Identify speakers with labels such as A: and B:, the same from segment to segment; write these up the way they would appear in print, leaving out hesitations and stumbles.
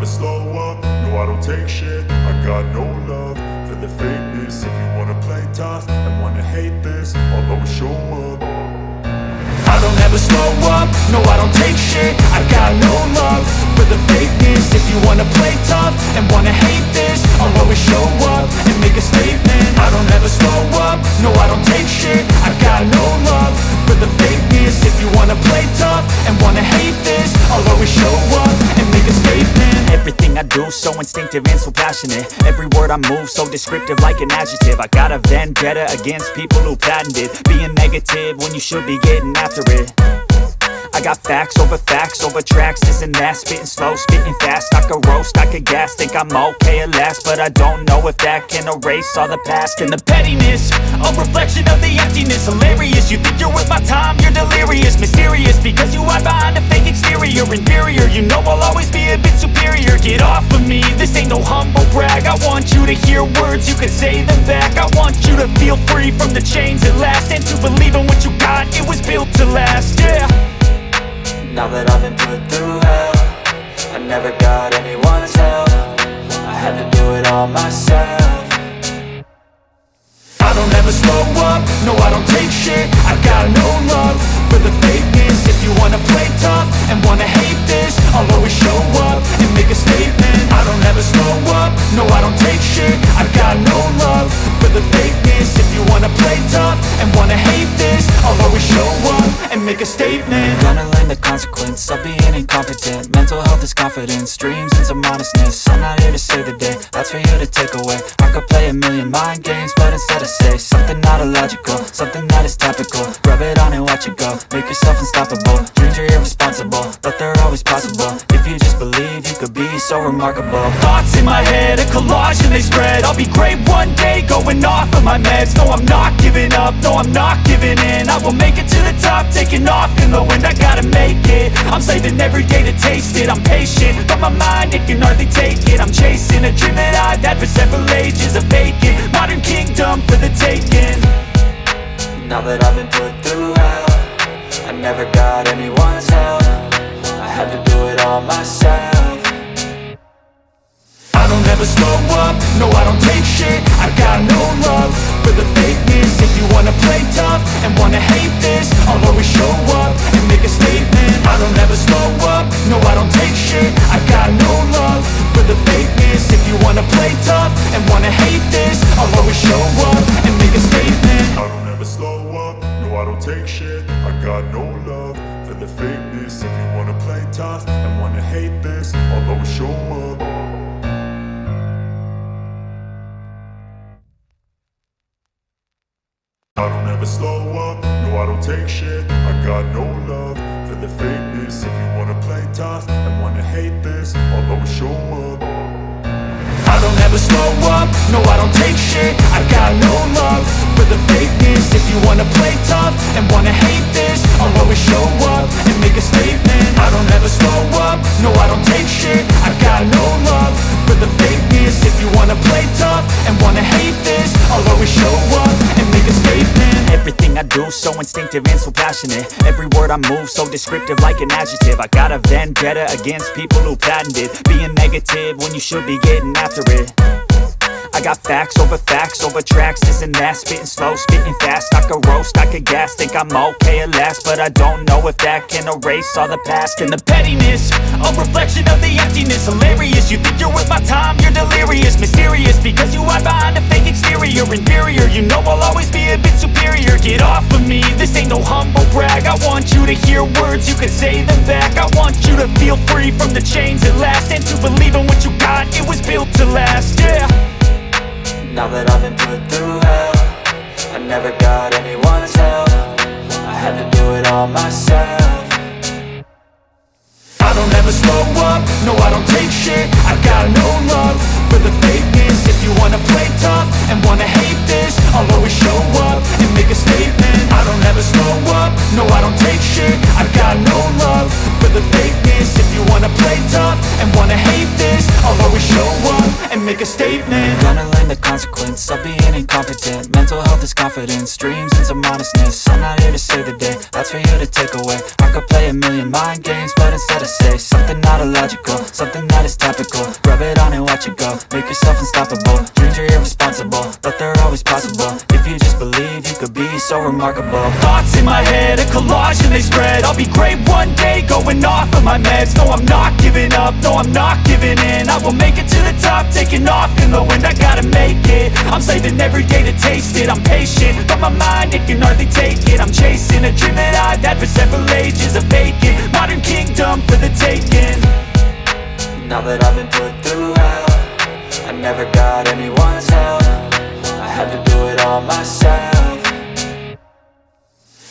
A: slow up, no I don't take shit. I got no love for the fakeness. If you wanna play tough and wanna hate this, I'll always show up. I don't ever slow up, no I don't take shit. I got no love for the fakeness. If you wanna play tough and wanna hate this, I'll always show up and make a statement. I don't ever slow up, no I don't take shit. I got no love for the fakeness. If you wanna play tough and wanna hate this, I'll always show up and make a statement.
B: Everything I do so instinctive and so passionate. Every word I move so descriptive like an adjective. I got a vendetta against people who patented being negative when you should be getting after it. I got facts over tracks, this and that. Spitting slow, spitting fast. I could roast, I could gas. Think I'm okay at last, but I don't know if that can erase all the past. And the pettiness, a reflection of the emptiness. Hilarious, you think you're worth my time, you're delirious. Mysterious, because you hide behind a fake exterior. Inferior, you know I'll always be a bit superior. Get off of me, this ain't no humble brag. I want you to hear words, you can say them back. I want you to feel free from the chains at last, and to believe in what you got, it was built to last, yeah.
C: Now that I've been put through hell, I never got anyone's help. I had to do it all myself.
A: I don't ever slow up, no I don't take shit. I got no love for the fakeness. If you wanna play tough and wanna hate this, I'll always show up and make a statement. I don't ever slow up, no I don't take shit. I got no love for the fakeness. If you wanna play tough and wanna hate this, I'll always show up and make a statement.
C: Gonna learn the consequence of being incompetent. Mental health is confidence, dreams and some modestness. I'm not here to save the day, that's for you to take away. I could play a million mind games, but instead I say something not illogical, something that is topical. Rub it on and watch it go, make yourself unstoppable. Dreams are irresponsible, but they're always possible. If you just believe, you could be so remarkable.
B: Thoughts in my head, a collage and they spread. I'll be great one day, going off of my meds. No, I'm not giving up, no, I'm not giving in. I will make it to the top, taking off in the wind. I gotta make it, I'm saving every day to taste it. I'm patient, but my mind, it can hardly take it. I'm chasing a dream that I've had for several ages. A vacant, modern kingdom for the taking.
C: Now that I've been put through hell, I never got anyone's help. I had to do it all myself.
A: I don't ever slow up, no I don't take shit. I got no love for the fakeness. If you wanna play tough and wanna hate this, I'll always show up and make a statement. I don't ever slow up, no I don't take shit. I got no love for the fakeness. If you wanna play tough and wanna hate this, I'll always show up and make a statement. I don't ever slow up, no I don't take shit. I got no love for the fakeness. If you wanna play tough and wanna hate this, I'll always show up. I don't ever slow up, no I don't take shit. I got no love for the fakeness. If you wanna play tough and wanna hate this, I'll always show up. I don't ever slow up, no I don't take shit. I got no love for the fakeness. If you wanna play tough and wanna hate this, I'll always show up and make a statement. I don't ever slow up, no I don't take shit. I got no love for the fakeness. If you wanna play tough and wanna hate this, I'll always show up and make a statement.
B: Everything I do so instinctive and so passionate. Every word I move so descriptive like an adjective. I got a vendetta against people who patented being negative when you should be getting after it. I got facts over tracks, this and that. Spitting slow, spitting fast. I could roast, I could gas. Think I'm okay at last, but I don't know if that can erase all the past. And the pettiness, a reflection of the emptiness. Hilarious, you think you're worth my time, you're delirious. Mysterious, because you hide behind a fake exterior. Inferior, you know I'll always be a bit superior. Get off of me, this ain't no humble brag. I want you to hear words, you can say them back. I want you to feel free from the chains at last, and to believe in what you got, it was built to last, yeah.
C: Now that I've been put through hell, I never got anyone's help. I had to do it all myself.
A: I don't ever slow up, no I don't take shit. I got no love for the fakeness. If you wanna play tough and wanna hate this, I'll always show up and make a statement. I don't ever slow up, no I don't take shit. I got no love for the fakeness. If you wanna play tough and wanna hate this, I'll always show up and and make a statement.
C: Gonna learn the consequence of being incompetent. Mental health is confidence, dreams into modestness. I'm not here to save the day, that's for you to take away. I could play a million mind games, but instead I say something not illogical, something that is topical. Rub it on and watch it go, make yourself unstoppable. Dreams are irresponsible, but they're always possible. If you just believe, you could be so remarkable.
A: Thoughts in my head, a collage and they spread. I'll be great one day, going off of my meds. No, I'm not giving up, no, I'm not giving in. I will make it to the top, taking off in the wind. I gotta make it, I'm saving every day to taste it. I'm patient, but my mind, it can hardly take it. I'm chasing a dream that I've had for several ages. A vacant, modern kingdom for the taking.
C: Now that I've been put through hell, I never got anyone's help. I had to do it all myself.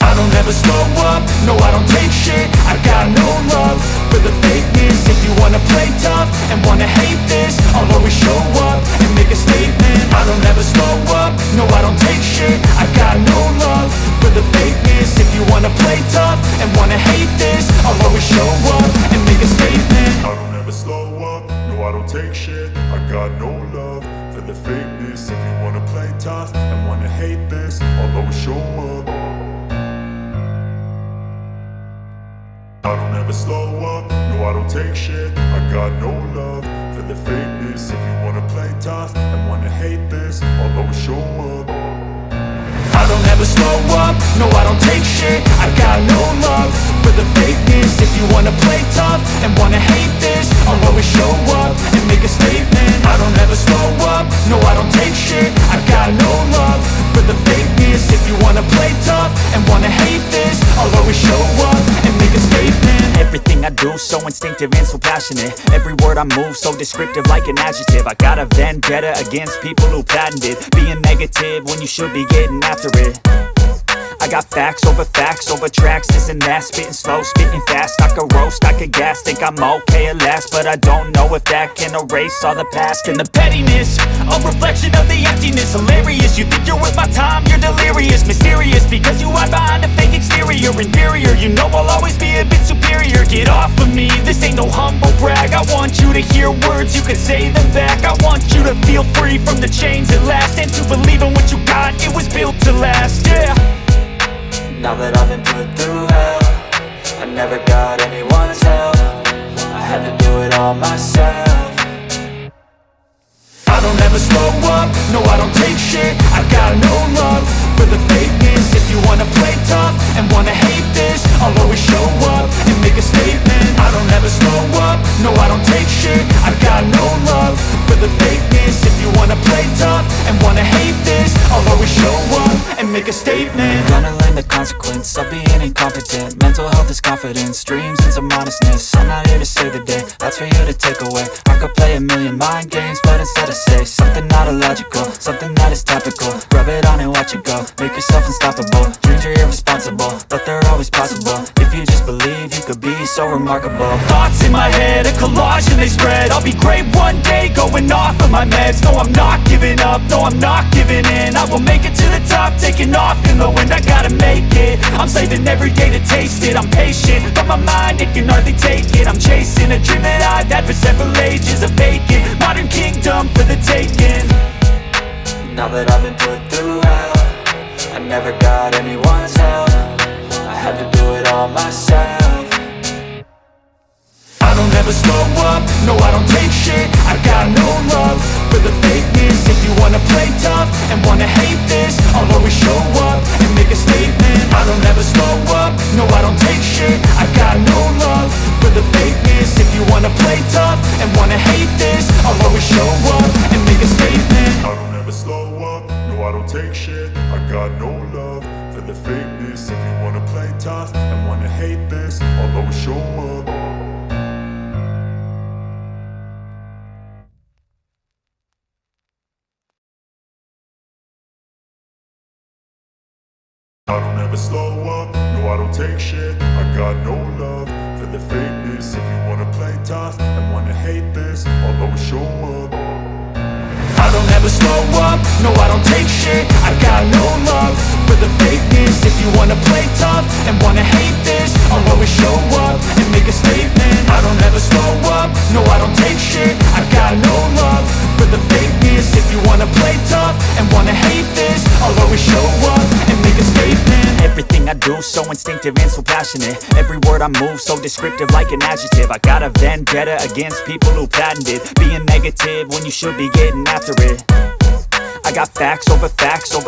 A: I don't ever slow up, no I don't take shit. I got no love for the fakeness. If you wanna play tough and wanna hate this, I'll always show up and make a statement. I don't ever slow up, no I don't take shit. I got no love for the fakeness. If you wanna play tough and wanna hate this, I'll always show up and make a statement.
D: I don't ever slow up, no I don't take shit. I got no love for the fakeness. If you wanna play tough and wanna hate this, I'll always show up. I don't ever slow up, no I don't take shit. I got no love for the fakeness. If you wanna play tough and wanna hate this, I'll always show up.
A: I don't ever slow up, no I don't take shit. I got no love for the fakeness. If you wanna play tough and wanna hate this, I'll always show up and make a statement. I don't ever slow up, no I don't take shit. I got no love for the fakeness. If you wanna play tough and wanna hate this, I'll always show up and make a statement.
B: Everything I do so instinctive and so passionate. Every word I move so descriptive like an adjective. I got a vendetta against people who patented being negative when you should be getting after it. I got facts over tracks, this and that. Spitting slow, spitting fast. I could roast, I could gas. Think I'm okay at last, but I don't know if that can erase all the past.
A: And the pettiness, a reflection of the emptiness. Hilarious, you think you're worth my time, you're delirious. Mysterious, because you hide behind a fake exterior. Inferior, you know I'll always be a bit superior. Get off of me, this ain't no humble brag. I want you to hear words, you can say them back. I want you to feel free from the chains at last, and to believe in what you got, it was built to last, yeah.
C: Now that I've been put through hell, I never got anyone's help. I had to do it all myself.
A: I don't ever slow up, no I don't take shit. I got no love for the fakeness. If you wanna play tough and wanna hate this, I'll always show up and make a statement. I don't ever slow up, no I don't take shit. I got no love for the fakeness. If you wanna play tough and wanna hate this, I'll always show up and make a statement.
C: Gonna learn the consequence of being incompetent. Mental health is confidence, dreams into modestness. I'm not here to save the day, that's for you to take away. I could play a million mind games, but instead I say something not illogical, something that is topical. Rub it on and watch it go, make yourself unstoppable. Dreams are irresponsible, but they're always possible. If you just believe, you could be so remarkable.
A: Thoughts in my head, a collage and they spread. I'll be great one day, going off of my meds. No, I'm not giving up, no, I'm not giving in. I will make it to the top, taking off in the wind. I gotta make it, I'm saving every day to taste it. I'm patient, but my mind, it can hardly take it. I'm chasing a dream that I've had for several ages. A vacant, modern kingdom for the taking.
C: Now that I've been put through hell, I never got anyone's help. I had to do it all myself.
A: I don't ever slow up, no I don't take shit. I got no love for the fakeness. If you wanna play tough and wanna hate this, I'll always show up and make a statement. I don't ever slow up, no I don't take shit. I got no love for the fakeness. If you wanna play tough and wanna hate this, I'll always show up and make a statement.
D: I don't ever slow up, no I don't take shit. I got no love for the fakeness. If you wanna play tough and wanna hate this, I'll always show up. I don't ever slow up, no I don't take shit. I got no love for the fakeness. If you wanna play tough and wanna hate this, I'll always show up.
A: I don't ever slow up, no I don't take shit. I got no love for the fakeness. If you wanna play tough and wanna hate this, I'll always show up and make a statement. I don't ever slow up, no I don't take shit. I got no love for the the fakeness. If you wanna play tough and wanna hate this, I'll always show up and make a statement.
B: Everything I do so instinctive and so passionate. Every word I move so descriptive like an adjective. I got a vendetta against people who patented being negative when you should be getting after it. I got facts over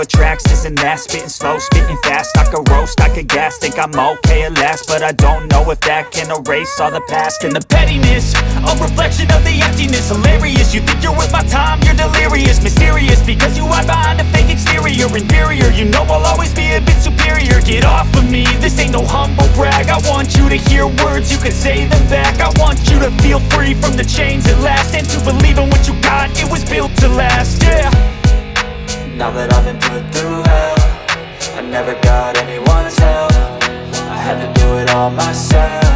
B: tracks, this and that. Spitting slow, spitting fast. I could roast, I could gas. Think I'm okay at last, but I don't know if that can erase all the past.
A: And the pettiness, a reflection of the emptiness. Hilarious, you think you're worth my time, you're delirious. Mysterious, because you hide behind a fake exterior. Inferior, you know I'll always be a bit superior. Get off of me, this ain't no humble brag. I want you to hear words, you can say them back. I want you to feel free from the chains at last, and to believe in what you got, it was built to last, yeah.
C: Now that I've been put through hell, I never got anyone's help. I had to do it all myself.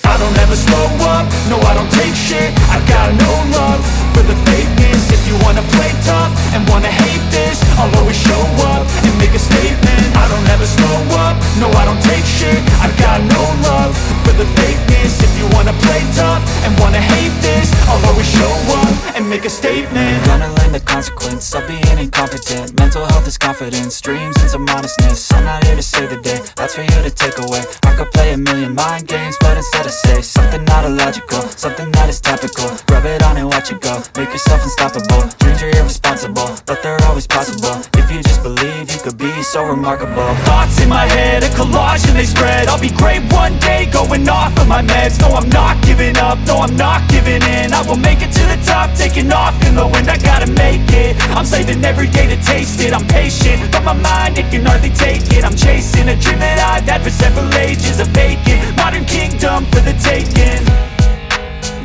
A: I don't ever slow up, no I don't take shit. I got no love for the fakeness. If you wanna play tough and wanna hate this, I'll always show up and make a statement. I don't ever slow up, no I don't take shit. I got no love for the fakeness. If you wanna play tough and wanna hate this, I'll always show up and make a statement.
C: Gonna learn the consequence of being incompetent. Mental health is confidence, dreams and some honestness. I'm not here to save the day, that's for you to take away. I could play a million mind games, but instead I say something not illogical, something that is topical. Rub it on and watch it go, make yourself unstoppable. Dreams are irresponsible, but they're always possible. If you just believe, you could be so remarkable.
A: Thoughts in my head, a collage and they spread. I'll be great one day, going off of my meds. No, I'm not giving up, no, I'm not giving in. I will make it to the top, taking off in the wind. I gotta make it, I'm saving every day to taste it. I'm patient, but my mind, it can hardly take it. I'm chasing a dream that I've had for several ages. A vacant, modern kingdom for the taking.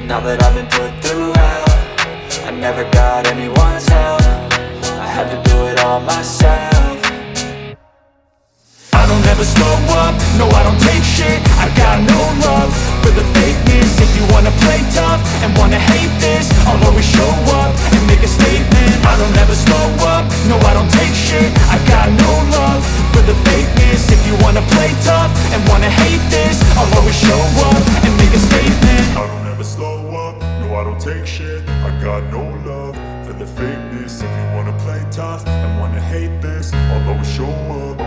C: Now that I've been put through hell, I never got anyone's help. I had to do it all myself.
A: I don't ever slow up, no I don't take shit. I got no love for the fakeness. If you wanna play tough and wanna hate this, I'll always show up and make a statement. I don't ever slow up, no I don't take shit. I got no love for the fakeness. If you wanna play tough and wanna hate this, I'll always show up and make a statement.
D: I don't ever slow up, no I don't take shit. I got no love for the fakeness. If you wanna play tough and wanna hate this, I'll always show up.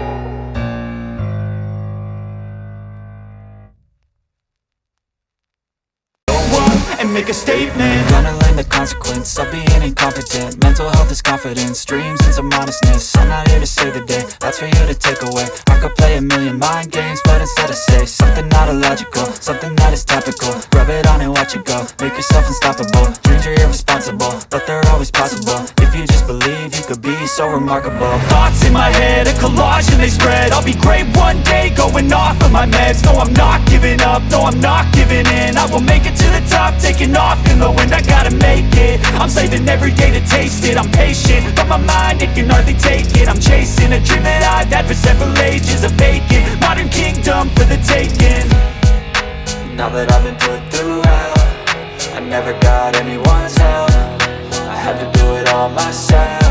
A: And make a statement.
C: Gonna learn the consequence of being incompetent. Mental health is confidence, dreams and some honestness. I'm not here to save the day, that's for you to take away. I could play a million mind games, but instead I say something not illogical, something that is topical. Rub it on and watch it go, make yourself unstoppable. Dreams are irresponsible, but they're always possible. If you just believe, you could be so remarkable.
A: Thoughts in my head, a collage and they spread. I'll be great one day, going off of my meds. No, I'm not giving up, no, I'm not giving in. I will make it to the top, taking off in the wind. I gotta make it, I'm saving every day to taste it. I'm patient, but my mind, it can hardly take it. I'm chasing a dream that I've had for several ages. A vacant, modern kingdom for the taking.
C: Now that I've been put through hell, I never got anyone's help. I had to do it all myself.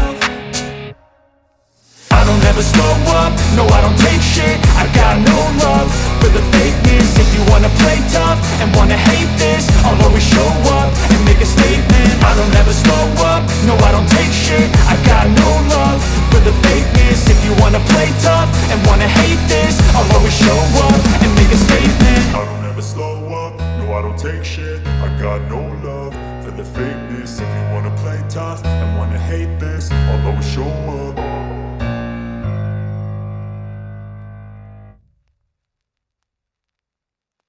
A: I don't ever slow up, no I don't take shit. I got no love for the fakeness. If you wanna play tough and wanna hate this, I'll always show up and make a statement. I don't ever slow up, no I don't take shit. I got no love for the fakeness. If you wanna play tough and wanna hate this, I'll always show up and make a statement.
D: I don't ever slow up, no I don't take shit. I got no love for the fakeness. If you wanna play tough and wanna hate this, I'll always show up.